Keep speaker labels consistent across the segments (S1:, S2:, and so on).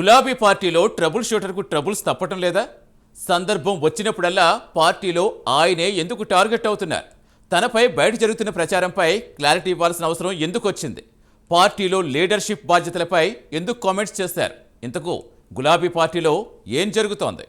S1: గులాబీ పార్టీలో trouble షూటర్కు troubles తప్పటం లేదా? సందర్భం వచ్చినప్పుడల్లా పార్టీలో ఆయనే ఎందుకు టార్గెట్ అవుతున్నారు? తనపై బయట జరుగుతున్న ప్రచారంపై క్లారిటీ ఇవ్వాల్సిన అవసరం ఎందుకు వచ్చింది? పార్టీలో లీడర్షిప్ బాధ్యతలపై ఎందుకు కామెంట్స్ చేశారు? ఇంతకు గులాబీ పార్టీలో ఏం జరుగుతోంది?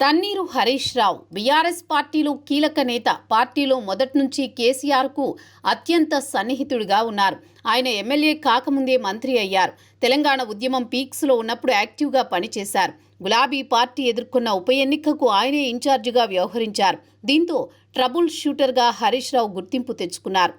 S2: తన్నీరు హరీష్ రావు బీఆర్ఎస్ పార్టీలో కీలక నేత. పార్టీలో మొదటి నుంచి కేసీఆర్కు అత్యంత సన్నిహితుడిగా ఉన్నారు. ఆయన ఎమ్మెల్యే కాకముందే మంత్రి అయ్యారు. తెలంగాణ ఉద్యమం పీక్స్లో ఉన్నప్పుడు యాక్టివ్గా పనిచేశారు. గులాబీ పార్టీ ఎదుర్కొన్న ఉప ఎన్నికకు ఆయనే ఇన్ఛార్జిగా వ్యవహరించారు. దీంతో ట్రబుల్ షూటర్గా హరీష్ రావు గుర్తింపు తెచ్చుకున్నారు.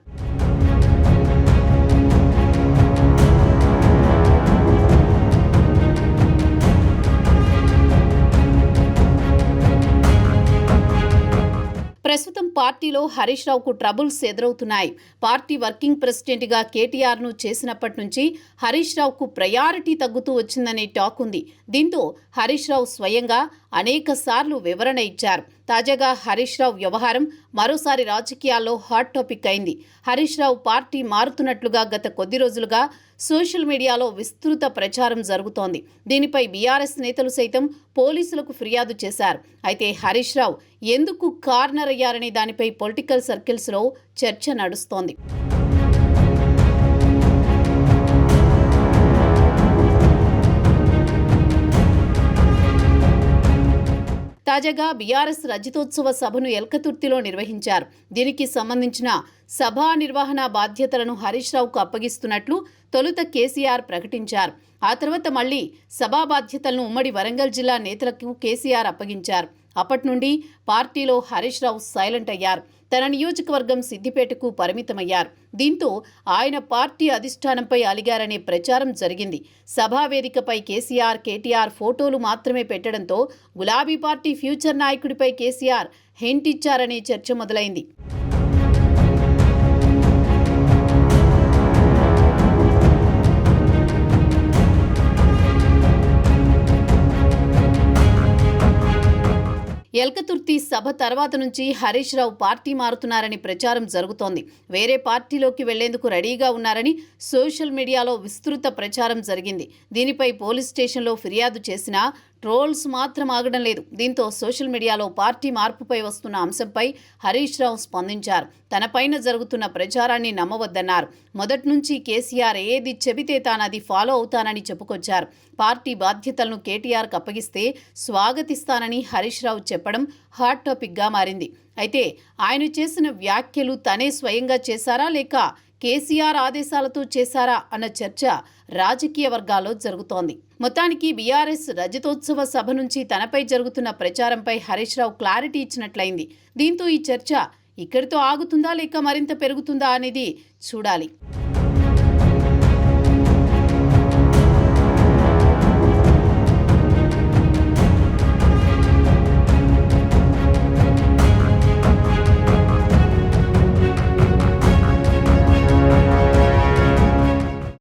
S2: ప్రస్తుతం పార్టీలో హరీష్ రావుకు ట్రబుల్స్ ఎదురవుతున్నాయి. పార్టీ వర్కింగ్ ప్రెసిడెంట్గా కేటీఆర్ను చేసినప్పటి నుంచి హరీష్ రావుకు ప్రయారిటీ తగ్గుతూ వచ్చిందనే టాక్ ఉంది. దీంతో హరీష్ రావు స్వయంగా అనేక సార్లు వివరణ ఇచ్చారు. తాజాగా హరీష్ రావు వ్యవహారం మరోసారి రాజకీయాల్లో హాట్ టాపిక్ అయింది. హరీష్ రావు పార్టీ మారుతున్నట్లుగా గత కొద్ది రోజులుగా సోషల్ మీడియాలో విస్తృత ప్రచారం జరుగుతోంది. దీనిపై బీఆర్ఎస్ నేతలు సైతం పోలీసులకు ఫిర్యాదు చేశారు. అయితే హరీష్ రావు ఎందుకు కార్నర్ అయ్యారనే దానిపై పొలిటికల్ సర్కిల్స్లో చర్చ నడుస్తోంది. తాజాగా బీఆర్ఎస్ రజతోత్సవ సభను ఎల్కతుర్తిలో నిర్వహించారు. దీనికి సంబంధించిన సభా నిర్వహణ బాధ్యతలను హరీష్ రావుకు అప్పగిస్తున్నట్లు తొలుత కేసీఆర్ ప్రకటించారు. ఆ తర్వాత మళ్లీ సభా బాధ్యతలను ఉమ్మడి వరంగల్ జిల్లా నేతలకు కేసీఆర్ అప్పగించారు. అప్పటి నుండి పార్టీలో హరీష్ రావు సైలెంట్ అయ్యారు. తన నియోజకవర్గం సిద్దిపేటకు పరిమితమయ్యారు. దీంతో ఆయన పార్టీ అధిష్టానంపై అలిగారనే ప్రచారం జరిగింది. సభా వేదికపై కేసీఆర్, కేటీఆర్ ఫోటోలు మాత్రమే పెట్టడంతో గులాబీ పార్టీ ఫ్యూచర్ నాయకుడిపై కేసీఆర్ హింట్ ఇచ్చారనే చర్చ మొదలైంది. ఎల్కతుర్తి సభ తర్వాత నుంచి హరీష్ రావు పార్టీ మారుతున్నారని ప్రచారం జరుగుతోంది. వేరే పార్టీలోకి వెళ్లేందుకు రెడీగా ఉన్నారని సోషల్ మీడియాలో విస్తృత ప్రచారం జరిగింది. దీనిపై పోలీస్ స్టేషన్లో ఫిర్యాదు చేసినా ట్రోల్స్ మాత్రం ఆగడం లేదు. దీంతో సోషల్ మీడియాలో పార్టీ మార్పుపై వస్తున్న అంశంపై హరీష్ రావు స్పందించారు. తనపైన జరుగుతున్న ప్రచారాన్ని నమ్మవద్దన్నారు. మొదటి నుంచి కేసీఆర్ ఏది చెబితే తానది ఫాలో అవుతానని చెప్పుకొచ్చారు. పార్టీ బాధ్యతలను కేటీఆర్కు అప్పగిస్తే స్వాగతిస్తానని హరీష్ రావు చెప్పడం హాట్ టాపిక్గా మారింది. అయితే ఆయన చేసిన వ్యాఖ్యలు తనే స్వయంగా చేశారా లేక కేసీఆర్ ఆదేశాలతో చేశారా అన్న చర్చ రాజకీయ వర్గాల్లో జరుగుతోంది. మొత్తానికి బీఆర్ఎస్ రజతోత్సవ సభ నుంచి తనపై జరుగుతున్న ప్రచారంపై హరీష్ రావు క్లారిటీ ఇచ్చినట్లయింది. దీంతో ఈ చర్చ ఇక్కడితో ఆగుతుందా లేక మరింత పెరుగుతుందా అనేది చూడాలి.